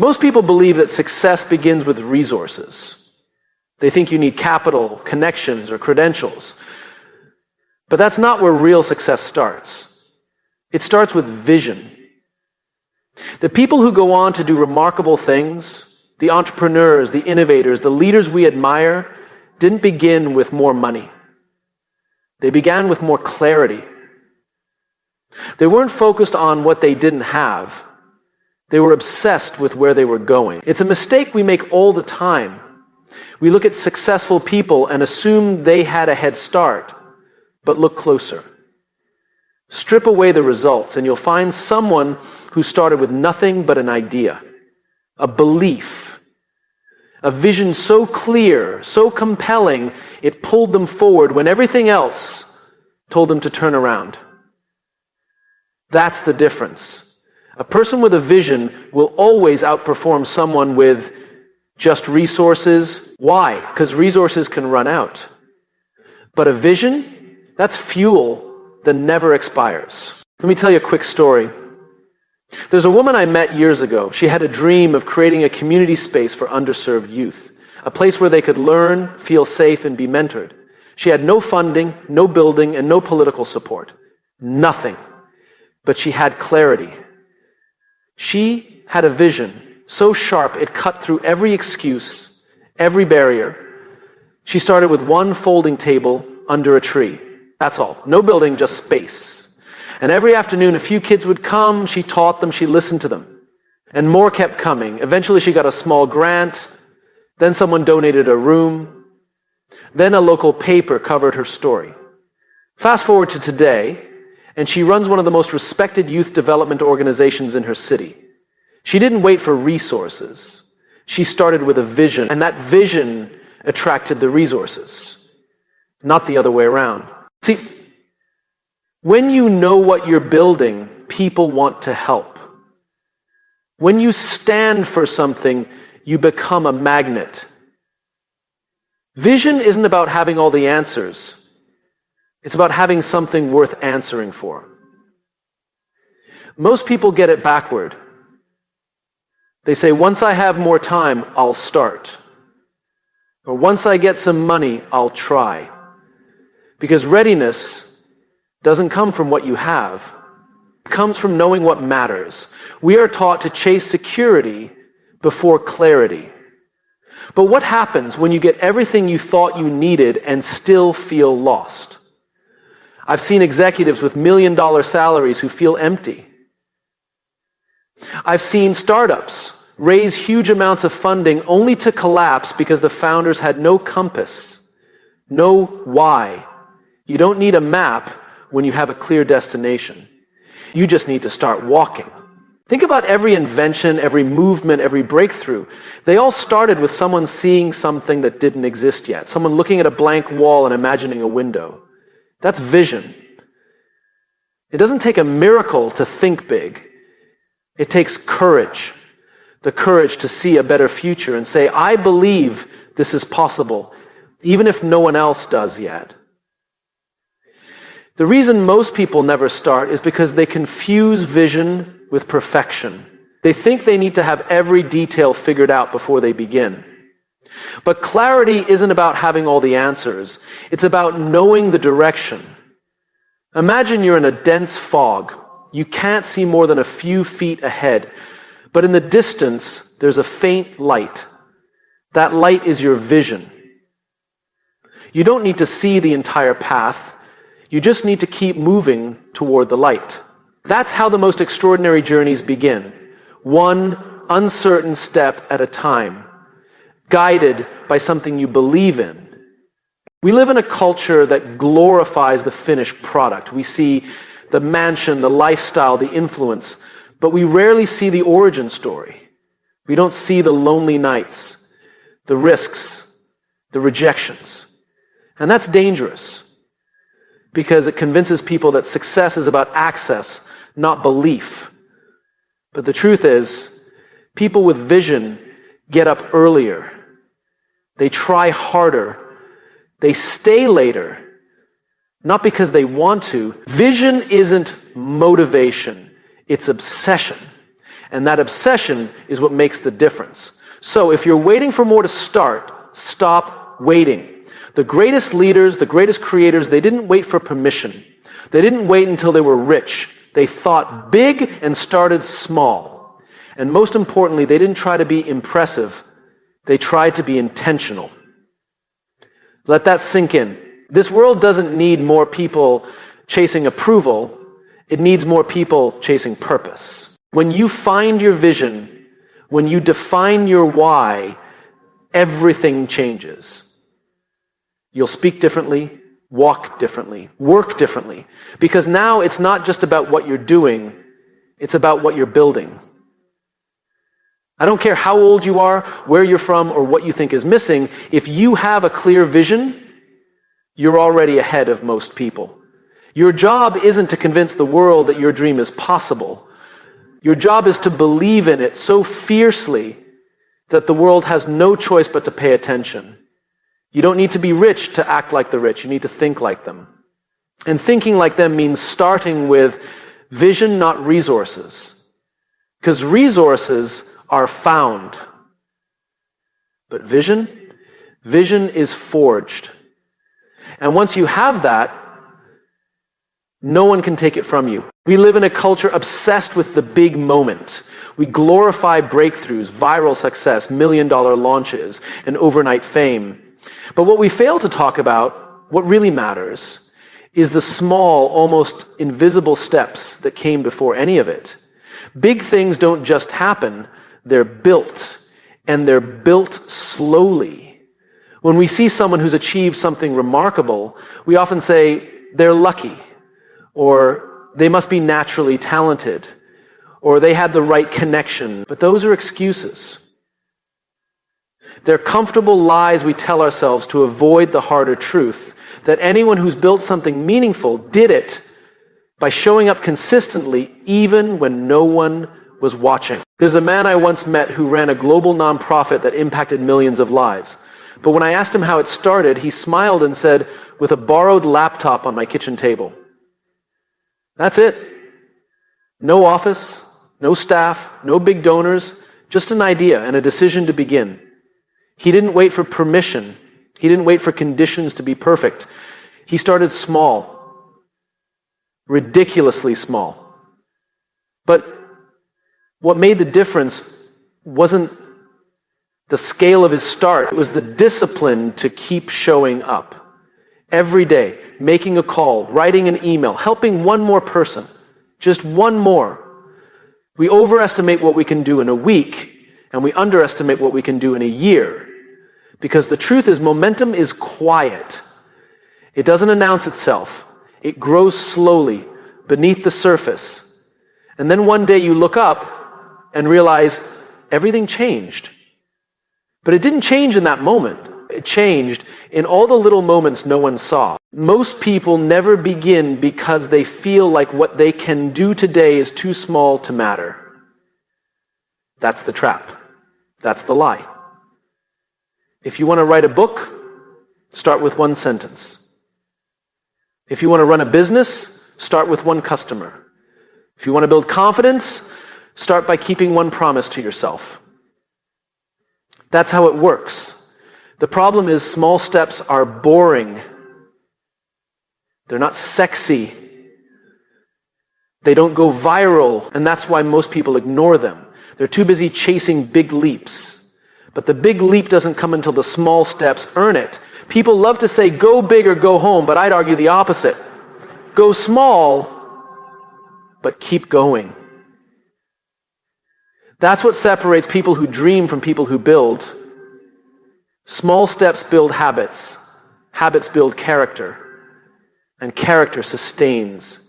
Most people believe that success begins with resources. They think you need capital, connections, or credentials. But that's not where real success starts. It starts with vision. The people who go on to do remarkable things, the entrepreneurs, the innovators, the leaders we admire, didn't begin with more money. They began with more clarity. They weren't focused on what they didn't have. They were obsessed with where they were going. It's a mistake we make all the time. We look at successful people and assume they had a head start, but look closer. Strip away the results and you'll find someone who started with nothing but an idea, a belief, a vision so clear, so compelling, it pulled them forward when everything else told them to turn around. That's the difference. A person with a vision will always outperform someone with just resources. Why? Because resources can run out. But a vision, that's fuel that never expires. Let me tell you a quick story. There's a woman I met years ago. She had a dream of creating a community space for underserved youth, a place where they could learn, feel safe, and be mentored. She had no funding, no building, and no political support. Nothing. But she had clarity. She had a vision so sharp it cut through every excuse, every barrier. She started with one folding table under a tree. That's all. No building, just space. And every afternoon, a few kids would come. She taught them. She listened to them. And more kept coming. Eventually, she got a small grant. Then someone donated a room. Then a local paper covered her story. Fast forward to today, and she runs one of the most respected youth development organizations in her city. She didn't wait for resources. She started with a vision, and that vision attracted the resources, not the other way around. See, when you know what you're building, people want to help. When you stand for something, you become a magnet. Vision isn't about having all the answers. It's about having something worth answering for. Most people get it backward. They say, once I have more time, I'll start. Or once I get some money, I'll try. Because readiness doesn't come from what you have. It comes from knowing what matters. We are taught to chase security before clarity. But what happens when you get everything you thought you needed and still feel lost? I've seen executives with million-dollar salaries who feel empty. I've seen startups raise huge amounts of funding only to collapse because the founders had no compass, no why. You don't need a map when you have a clear destination. You just need to start walking. Think about every invention, every movement, every breakthrough. They all started with someone seeing something that didn't exist yet, someone looking at a blank wall and imagining a window. That's vision. It doesn't take a miracle to think big. It takes courage, the courage to see a better future and say, I believe this is possible, even if no one else does yet. The reason most people never start is because they confuse vision with perfection. They think they need to have every detail figured out before they begin. But clarity isn't about having all the answers. It's about knowing the direction. Imagine you're in a dense fog. You can't see more than a few feet ahead. But in the distance, there's a faint light. That light is your vision. You don't need to see the entire path. You just need to keep moving toward the light. That's how the most extraordinary journeys begin. One uncertain step at a time, guided by something you believe in. We live in a culture that glorifies the finished product. We see the mansion, the lifestyle, the influence, but we rarely see the origin story. We don't see the lonely nights, the risks, the rejections. And that's dangerous because it convinces people that success is about access, not belief. But the truth is, people with vision get up earlier. They try harder. They stay later, not because they want to. Vision isn't motivation, it's obsession. And that obsession is what makes the difference. So if you're waiting for more to start, stop waiting. The greatest leaders, the greatest creators, they didn't wait for permission. They didn't wait until they were rich. They thought big and started small. And most importantly, they didn't try to be impressive. They tried to be intentional. Let that sink in. This world doesn't need more people chasing approval. It needs more people chasing purpose. When you find your vision, when you define your why, everything changes. You'll speak differently, walk differently, work differently. Because now it's not just about what you're doing, it's about what you're building. I don't care how old you are, where you're from, or what you think is missing. If you have a clear vision, you're already ahead of most people. Your job isn't to convince the world that your dream is possible. Your job is to believe in it so fiercely that the world has no choice but to pay attention. You don't need to be rich to act like the rich. You need to think like them. And thinking like them means starting with vision, not resources. Because resources are found. But vision is forged. And once you have that, no one can take it from you. We live in a culture obsessed with the big moment. We glorify breakthroughs, viral success, million-dollar launches, and overnight fame. But what we fail to talk about, what really matters, is the small, almost invisible steps that came before any of it. Big things don't just happen, they're built, and they're built slowly. When we see someone who's achieved something remarkable, we often say they're lucky, or they must be naturally talented, or they had the right connection. But those are excuses. They're comfortable lies we tell ourselves to avoid the harder truth that anyone who's built something meaningful did it by showing up consistently even when no one was watching. There's a man I once met who ran a global nonprofit that impacted millions of lives. But when I asked him how it started, he smiled and said, "With a borrowed laptop on my kitchen table." That's it. No office, no staff, no big donors, just an idea and a decision to begin. He didn't wait for permission. He didn't wait for conditions to be perfect. He started small, ridiculously small. But what made the difference wasn't the scale of his start. It was the discipline to keep showing up. Every day, making a call, writing an email, helping one more person, just one more. We overestimate what we can do in a week, and we underestimate what we can do in a year. Because the truth is, momentum is quiet. It doesn't announce itself. It grows slowly beneath the surface. And then one day you look up and realize everything changed. But it didn't change in that moment. It changed in all the little moments no one saw. Most people never begin because they feel like what they can do today is too small to matter. That's the trap. That's the lie. If you want to write a book, start with one sentence. If you want to run a business, start with one customer. If you want to build confidence, start by keeping one promise to yourself. That's how it works. The problem is small steps are boring. They're not sexy. They don't go viral, and that's why most people ignore them. They're too busy chasing big leaps. But the big leap doesn't come until the small steps earn it. People love to say, go big or go home, but I'd argue the opposite. Go small, but keep going. That's what separates people who dream from people who build. Small steps build habits. Habits build character. And character sustains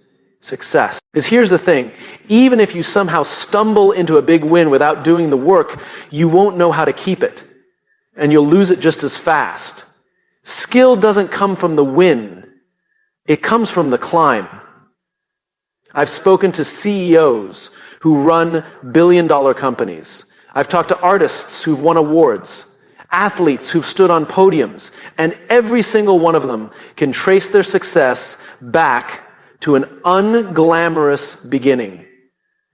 success. Because here's the thing, even if you somehow stumble into a big win without doing the work, you won't know how to keep it. And you'll lose it just as fast. Skill doesn't come from the win. It comes from the climb. I've spoken to CEOs who run billion-dollar companies. I've talked to artists who've won awards, athletes who've stood on podiums, and every single one of them can trace their success back to an unglamorous beginning.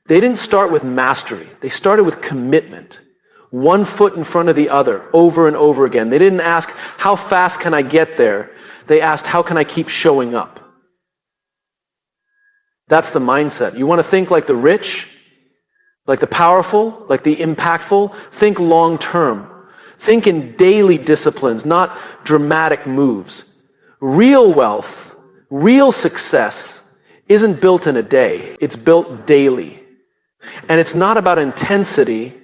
They didn't start with mastery. They started with commitment. One foot in front of the other, over and over again. They didn't ask, how fast can I get there? They asked, how can I keep showing up? That's the mindset. You want to think like the rich, like the powerful, like the impactful? Think long term. Think in daily disciplines, not dramatic moves. Real wealth, real success isn't built in a day. It's built daily. And it's not about intensity.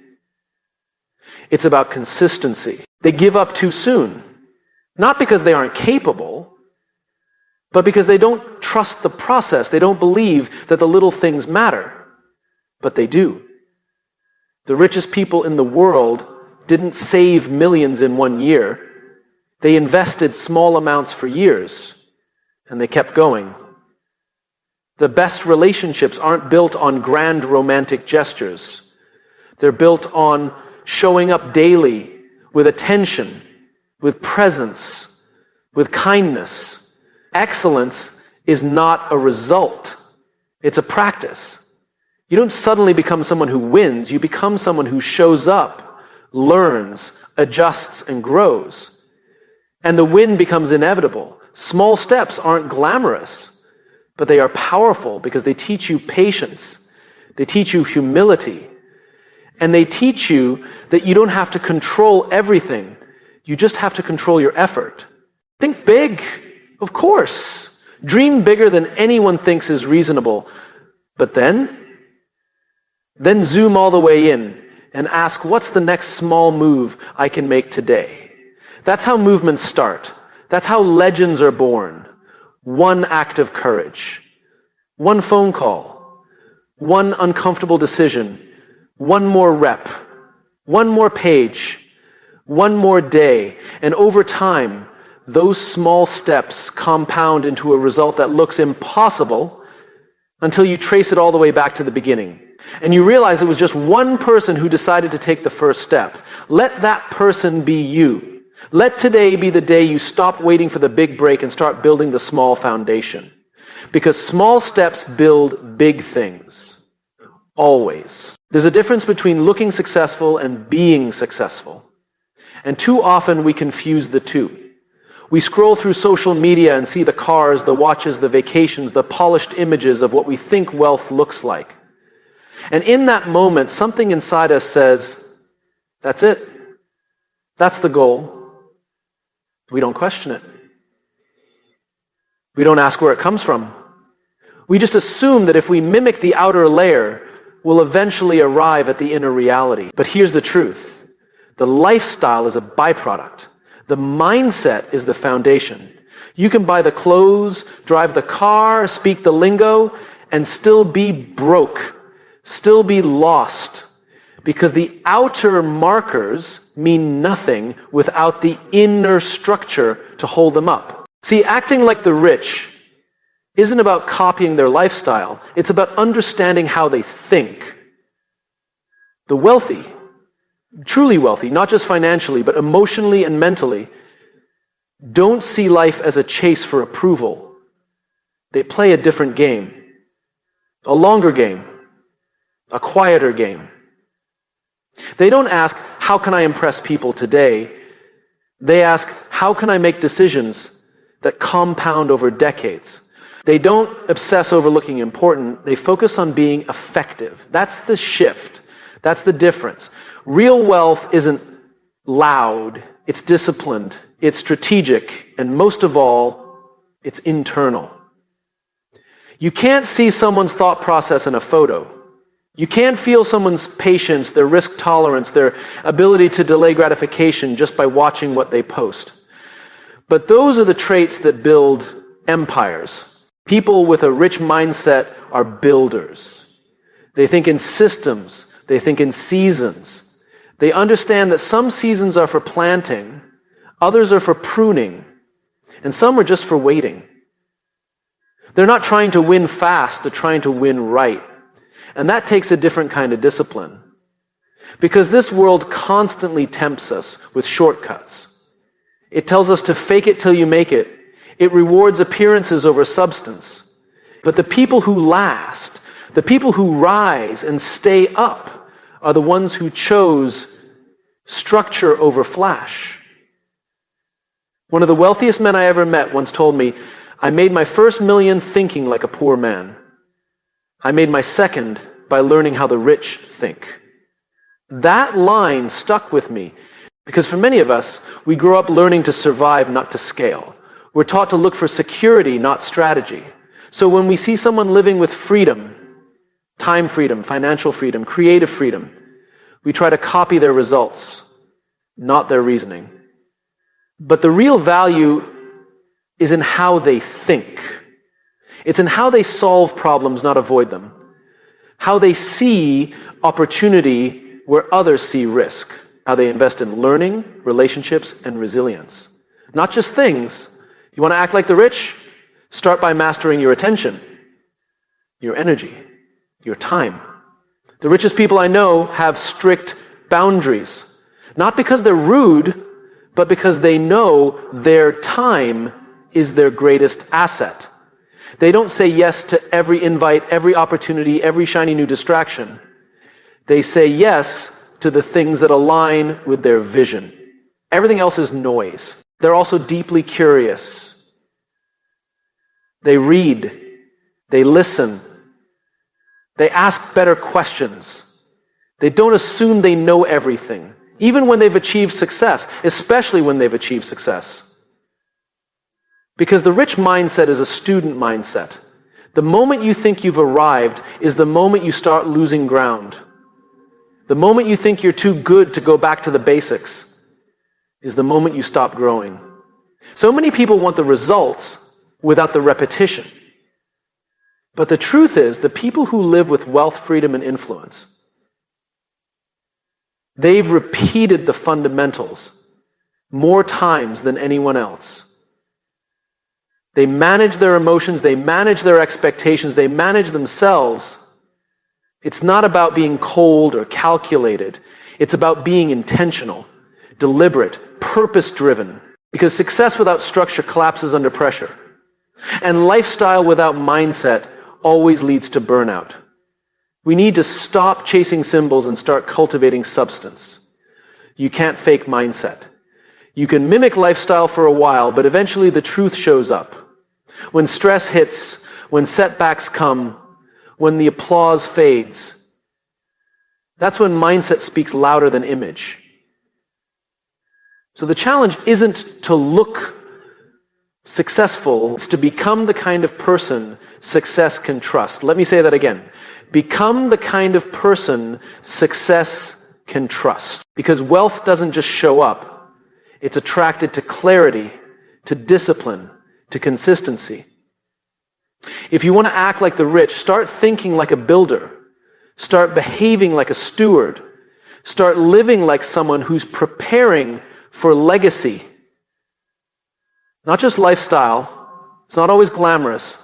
It's about consistency. They give up too soon. Not because they aren't capable, but because they don't trust the process. They don't believe that the little things matter. But they do. The richest people in the world didn't save millions in 1 year. They invested small amounts for years, and they kept going. The best relationships aren't built on grand romantic gestures. They're built on showing up daily with attention, with presence, with kindness. Excellence is not a result. It's a practice. You don't suddenly become someone who wins. You become someone who shows up, learns, adjusts, and grows. And the win becomes inevitable. Small steps aren't glamorous, but they are powerful because they teach you patience. They teach you humility. And they teach you that you don't have to control everything. You just have to control your effort. Think big, of course. Dream bigger than anyone thinks is reasonable. But then zoom all the way in and ask, what's the next small move I can make today? That's how movements start. That's how legends are born. One act of courage, one phone call, one uncomfortable decision, one more rep, one more page, one more day. And over time, those small steps compound into a result that looks impossible until you trace it all the way back to the beginning. And you realize it was just one person who decided to take the first step. Let that person be you. Let today be the day you stop waiting for the big break and start building the small foundation. Because small steps build big things. Always. There's a difference between looking successful and being successful. And too often we confuse the two. We scroll through social media and see the cars, the watches, the vacations, the polished images of what we think wealth looks like. And in that moment, something inside us says, that's it. That's the goal. We don't question it. We don't ask where it comes from. We just assume that if we mimic the outer layer, we'll eventually arrive at the inner reality. But here's the truth. The lifestyle is a byproduct. The mindset is the foundation. You can buy the clothes, drive the car, speak the lingo, and still be broke, still be lost. Because the outer markers mean nothing without the inner structure to hold them up. See, acting like the rich isn't about copying their lifestyle. It's about understanding how they think. The wealthy, truly wealthy, not just financially, but emotionally and mentally, don't see life as a chase for approval. They play a different game, a longer game, a quieter game. They don't ask, how can I impress people today? They ask, how can I make decisions that compound over decades? They don't obsess over looking important. They focus on being effective. That's the shift. That's the difference. Real wealth isn't loud. It's disciplined. It's strategic. And most of all, it's internal. You can't see someone's thought process in a photo. You can't feel someone's patience, their risk tolerance, their ability to delay gratification just by watching what they post. But those are the traits that build empires. People with a rich mindset are builders. They think in systems. They think in seasons. They understand that some seasons are for planting, others are for pruning, and some are just for waiting. They're not trying to win fast, they're trying to win right. And that takes a different kind of discipline. Because this world constantly tempts us with shortcuts. It tells us to fake it till you make it. It rewards appearances over substance. But the people who last, The people who rise and stay up are the ones who chose structure over flash. One of the wealthiest men I ever met once told me, "I made my first million thinking like a poor man. I made my second by learning how the rich think." That line stuck with me because for many of us, we grow up learning to survive, not to scale. We're taught to look for security, not strategy. So when we see someone living with freedom, time freedom, financial freedom, creative freedom, we try to copy their results, not their reasoning. But the real value is in how they think. It's in how they solve problems, not avoid them. How they see opportunity where others see risk. How they invest in learning, relationships, and resilience. Not just things. You want to act like the rich? Start by mastering your attention, your energy, your time. The richest people I know have strict boundaries. Not because they're rude, but because they know their time is their greatest asset. They don't say yes to every invite, every opportunity, every shiny new distraction. They say yes to the things that align with their vision. Everything else is noise. They're also deeply curious. They read. They listen. They ask better questions. They don't assume they know everything, even when they've achieved success, especially when they've achieved success. Because the rich mindset is a student mindset. The moment you think you've arrived is the moment you start losing ground. The moment you think you're too good to go back to the basics is the moment you stop growing. So many people want the results without the repetition. But the truth is, the people who live with wealth, freedom, and influence, they've repeated the fundamentals more times than anyone else. They manage their emotions, they manage their expectations, they manage themselves. It's not about being cold or calculated. It's about being intentional, deliberate, purpose-driven. Because success without structure collapses under pressure. And lifestyle without mindset always leads to burnout. We need to stop chasing symbols and start cultivating substance. You can't fake mindset. You can mimic lifestyle for a while, but eventually the truth shows up. When stress hits, when setbacks come, when the applause fades, that's when mindset speaks louder than image. So the challenge isn't to look successful, it's to become the kind of person success can trust. Let me say that again. Become the kind of person success can trust. Because wealth doesn't just show up. It's attracted to clarity, to discipline, to consistency. If you want to act like the rich, start thinking like a builder. Start behaving like a steward. Start living like someone who's preparing for legacy. Not just lifestyle. It's not always glamorous.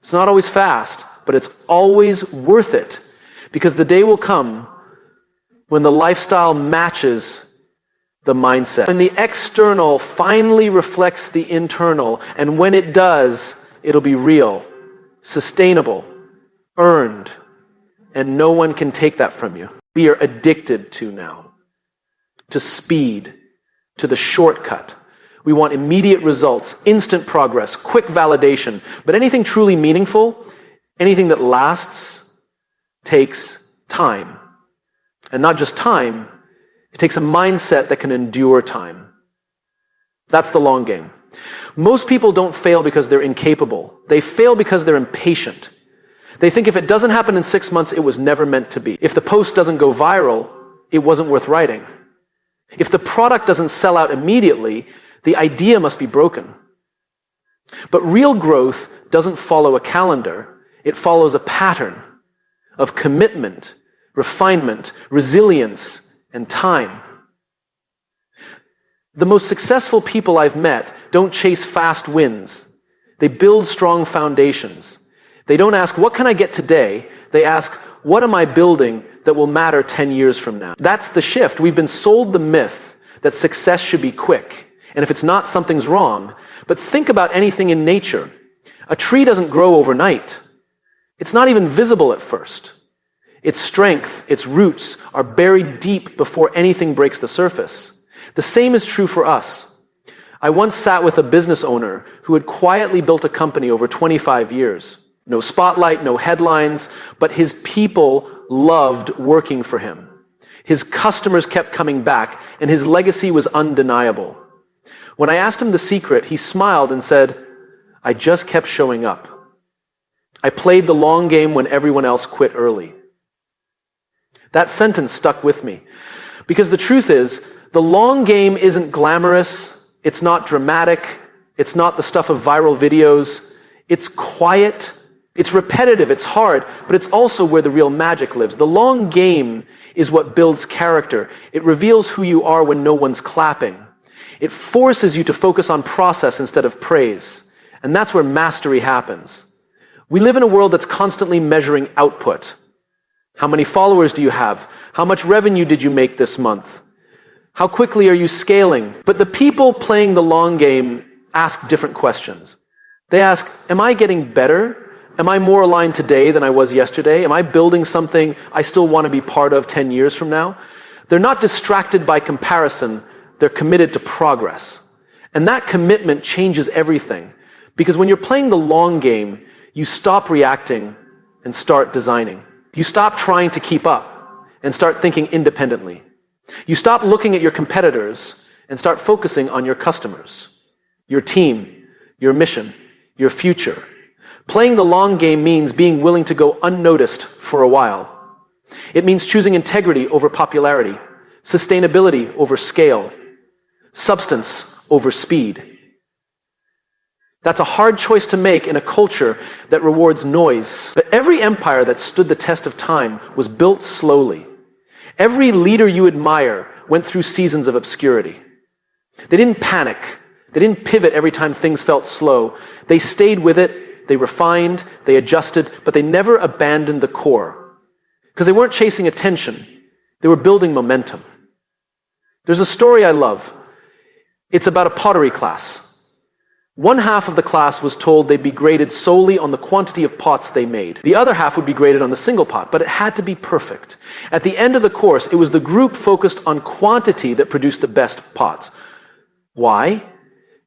It's not always fast, but it's always worth it. Because the day will come when the lifestyle matches the mindset. When the external finally reflects the internal, and when it does, it'll be real, sustainable, earned, and no one can take that from you. We are addicted to now, to speed, to the shortcut. We want immediate results, instant progress, quick validation. But anything truly meaningful, anything that lasts, takes time. And not just time, it takes a mindset that can endure time. That's the long game. Most people don't fail because they're incapable. They fail because they're impatient. They think if it doesn't happen in 6 months, it was never meant to be. If the post doesn't go viral, it wasn't worth writing. If the product doesn't sell out immediately, the idea must be broken. But real growth doesn't follow a calendar. It follows a pattern of commitment, refinement, resilience, and time. The most successful people I've met don't chase fast wins. They build strong foundations. They don't ask, what can I get today? They ask, what am I building that will matter 10 years from now? That's the shift. We've been sold the myth that success should be quick. And if it's not, something's wrong. But think about anything in nature. A tree doesn't grow overnight. It's not even visible at first. Its strength, its roots are buried deep before anything breaks the surface. The same is true for us. I once sat with a business owner who had quietly built a company over 25 years. No spotlight, no headlines, but his people loved working for him. His customers kept coming back, and his legacy was undeniable. When I asked him the secret, he smiled and said, "I just kept showing up. I played the long game when everyone else quit early." That sentence stuck with me, because the truth is, the long game isn't glamorous, it's not dramatic, it's not the stuff of viral videos, it's quiet, it's repetitive, it's hard, but it's also where the real magic lives. The long game is what builds character. It reveals who you are when no one's clapping. It forces you to focus on process instead of praise. And that's where mastery happens. We live in a world that's constantly measuring output. How many followers do you have? How much revenue did you make this month? How quickly are you scaling? But the people playing the long game ask different questions. They ask, am I getting better? Am I more aligned today than I was yesterday? Am I building something I still want to be part of 10 years from now? They're not distracted by comparison. They're committed to progress. And that commitment changes everything. Because when you're playing the long game, you stop reacting and start designing. You stop trying to keep up and start thinking independently. You stop looking at your competitors and start focusing on your customers, your team, your mission, your future. Playing the long game means being willing to go unnoticed for a while. It means choosing integrity over popularity, sustainability over scale, substance over speed. That's a hard choice to make in a culture that rewards noise. But every empire that stood the test of time was built slowly. Every leader you admire went through seasons of obscurity. They didn't panic. They didn't pivot every time things felt slow. They stayed with it. They refined. They adjusted. But they never abandoned the core. Because they weren't chasing attention. They were building momentum. There's a story I love. It's about a pottery class. One half of the class was told they'd be graded solely on the quantity of pots they made. The other half would be graded on the single pot, but it had to be perfect. At the end of the course, it was the group focused on quantity that produced the best pots. Why?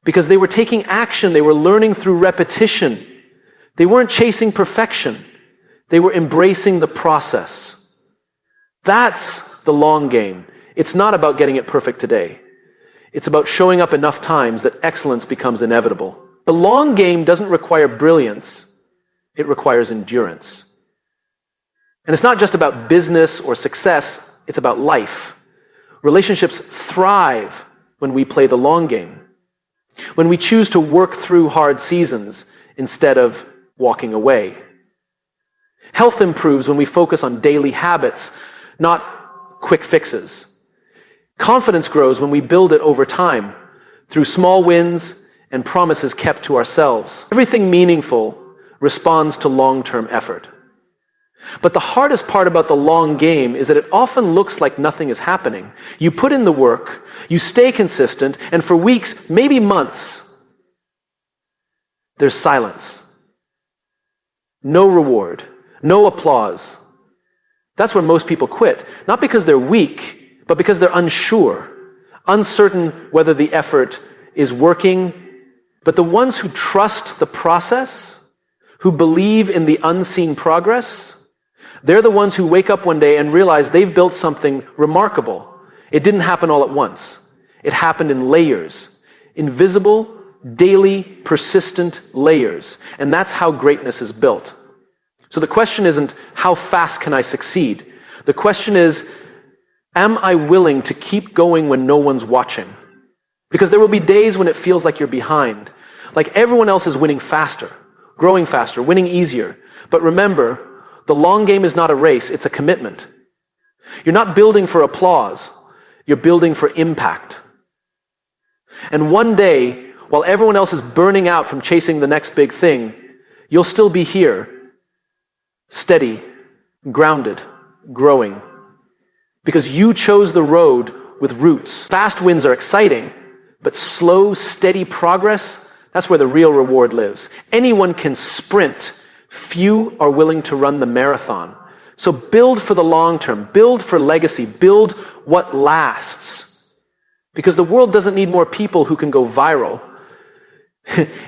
Because they were taking action. They were learning through repetition. They weren't chasing perfection. They were embracing the process. That's the long game. It's not about getting it perfect today. It's about showing up enough times that excellence becomes inevitable. The long game doesn't require brilliance. It requires endurance. And it's not just about business or success. It's about life. Relationships thrive when we play the long game. When we choose to work through hard seasons instead of walking away. Health improves when we focus on daily habits, not quick fixes. Confidence grows when we build it over time, through small wins and promises kept to ourselves. Everything meaningful responds to long-term effort. But the hardest part about the long game is that it often looks like nothing is happening. You put in the work, you stay consistent, and for weeks, maybe months, there's silence. No reward, no applause. That's where most people quit, not because they're weak, but because they're unsure, uncertain whether the effort is working. But the ones who trust the process, who believe in the unseen progress, they're the ones who wake up one day and realize they've built something remarkable. It didn't happen all at once. It happened in layers, invisible, daily, persistent layers. And that's how greatness is built. So the question isn't, how fast can I succeed? The question is, am I willing to keep going when no one's watching? Because there will be days when it feels like you're behind, like everyone else is winning faster, growing faster, winning easier. But remember, the long game is not a race, it's a commitment. You're not building for applause, you're building for impact. And one day, while everyone else is burning out from chasing the next big thing, you'll still be here, steady, grounded, growing. Because you chose the road with roots. Fast wins are exciting, but slow, steady progress, that's where the real reward lives. Anyone can sprint Few are willing to run the marathon. So build for the long term, build for legacy, build what lasts. Because the world doesn't need more people who can go viral.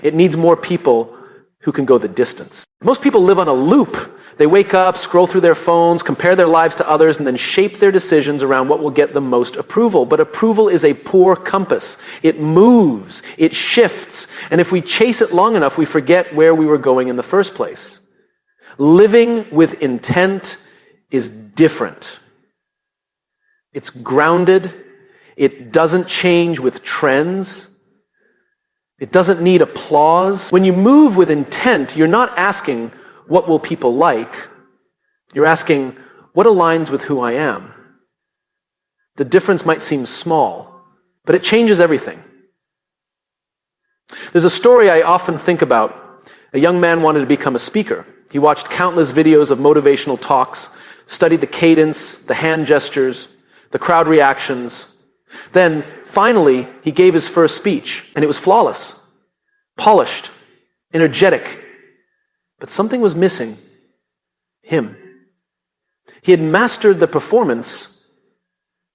It needs more people who can go the distance. Most people live on a loop. They wake up, scroll through their phones, compare their lives to others, and then shape their decisions around what will get them most approval. But approval is a poor compass. It moves, it shifts, and if we chase it long enough, we forget where we were going in the first place. Living with intent is different. It's grounded. It doesn't change with trends. It doesn't need applause. When you move with intent, you're not asking, what will people like? You're asking, what aligns with who I am? The difference might seem small, but it changes everything. There's a story I often think about. A young man wanted to become a speaker. He watched countless videos of motivational talks, studied the cadence, the hand gestures, the crowd reactions. Then, finally, he gave his first speech, and it was flawless, polished, energetic. But something was missing. Him. He had mastered the performance,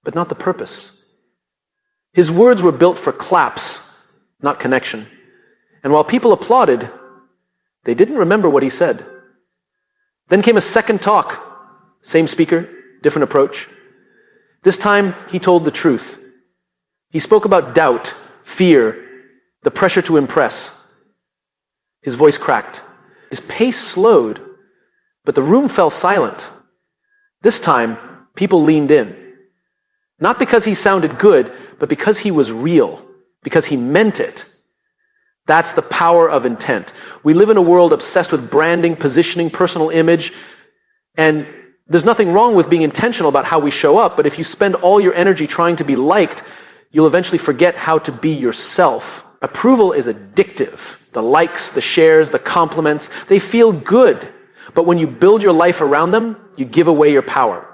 but not the purpose. His words were built for claps, not connection. And while people applauded, they didn't remember what he said. Then came a second talk. Same speaker, different approach. This time, he told the truth. He spoke about doubt, fear, the pressure to impress. His voice cracked. His pace slowed, but the room fell silent. This time, people leaned in. Not because he sounded good, but because he was real, because he meant it. That's the power of intent. We live in a world obsessed with branding, positioning, personal image, and there's nothing wrong with being intentional about how we show up, but if you spend all your energy trying to be liked, you'll eventually forget how to be yourself. Approval is addictive. The likes, the shares, the compliments, they feel good. But when you build your life around them, you give away your power.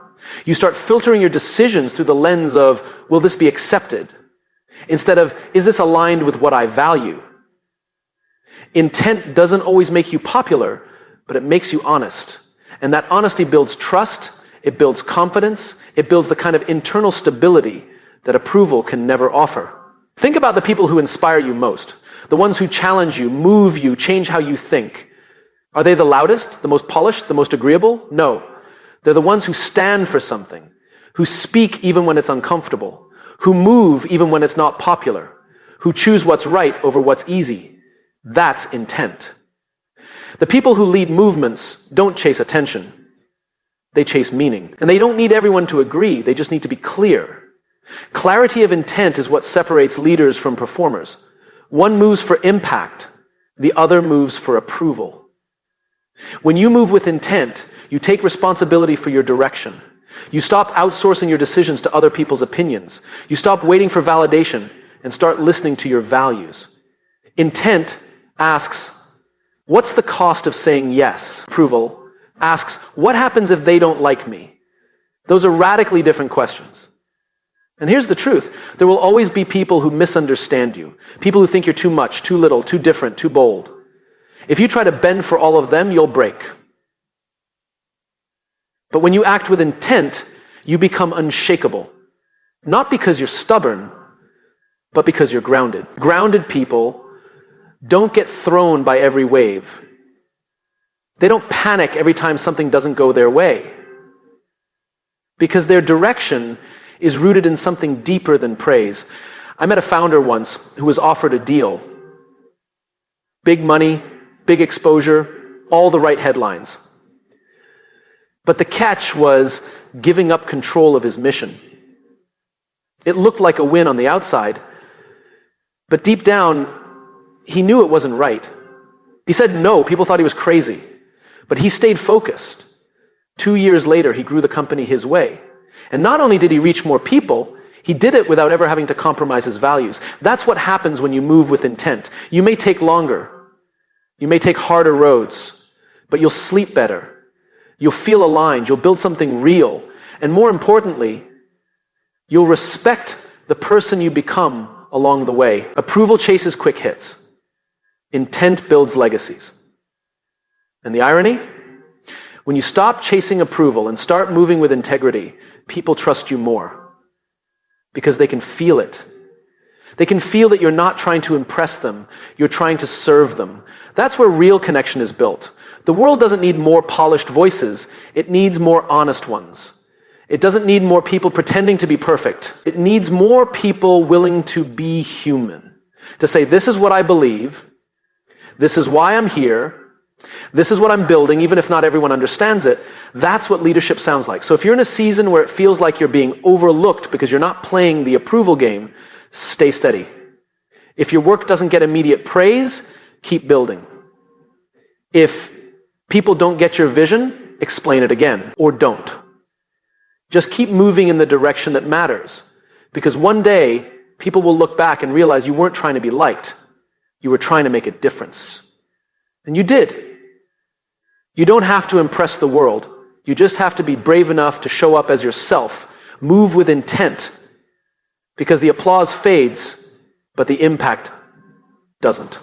You start filtering your decisions through the lens of, will this be accepted? Instead of, is this aligned with what I value? Intent doesn't always make you popular, but it makes you honest. And that honesty builds trust, it builds confidence, it builds the kind of internal stability that approval can never offer. Think about the people who inspire you most, the ones who challenge you, move you, change how you think. Are they the loudest, the most polished, the most agreeable? No. They're the ones who stand for something, who speak even when it's uncomfortable, who move even when it's not popular, who choose what's right over what's easy. That's intent. The people who lead movements don't chase attention. They chase meaning. And they don't need everyone to agree. They just need to be clear. Clarity of intent is what separates leaders from performers. One moves for impact. The other moves for approval. When you move with intent, you take responsibility for your direction. You stop outsourcing your decisions to other people's opinions. You stop waiting for validation and start listening to your values. Intent asks, what's the cost of saying yes? Approval asks, what happens if they don't like me? Those are radically different questions. And here's the truth. There will always be people who misunderstand you. People who think you're too much, too little, too different, too bold. If you try to bend for all of them, you'll break. But when you act with intent, you become unshakable. Not because you're stubborn, but because you're grounded. Grounded people don't get thrown by every wave. They don't panic every time something doesn't go their way. Because their direction is rooted in something deeper than praise. I met a founder once who was offered a deal. Big money, big exposure, all the right headlines. But the catch was giving up control of his mission. It looked like a win on the outside, but deep down, he knew it wasn't right. He said no, people thought he was crazy, but he stayed focused. 2 years later, he grew the company his way. And not only did he reach more people, he did it without ever having to compromise his values. That's what happens when you move with intent. You may take longer. You may take harder roads, but you'll sleep better. You'll feel aligned. You'll build something real. And more importantly, you'll respect the person you become along the way. Approval chases quick hits. Intent builds legacies. And the irony? When you stop chasing approval and start moving with integrity, people trust you more because they can feel it. They can feel that you're not trying to impress them, you're trying to serve them. That's where real connection is built. The world doesn't need more polished voices, it needs more honest ones. It doesn't need more people pretending to be perfect. It needs more people willing to be human. To say, this is what I believe, this is why I'm here, this is what I'm building, even if not everyone understands it. That's what leadership sounds like. So if you're in a season where it feels like you're being overlooked because you're not playing the approval game, stay steady. If your work doesn't get immediate praise, keep building. If people don't get your vision, explain it again, or don't. Just keep moving in the direction that matters. Because one day, people will look back and realize you weren't trying to be liked. You were trying to make a difference. And you did. You don't have to impress the world. You just have to be brave enough to show up as yourself. Move with intent. Because the applause fades, but the impact doesn't.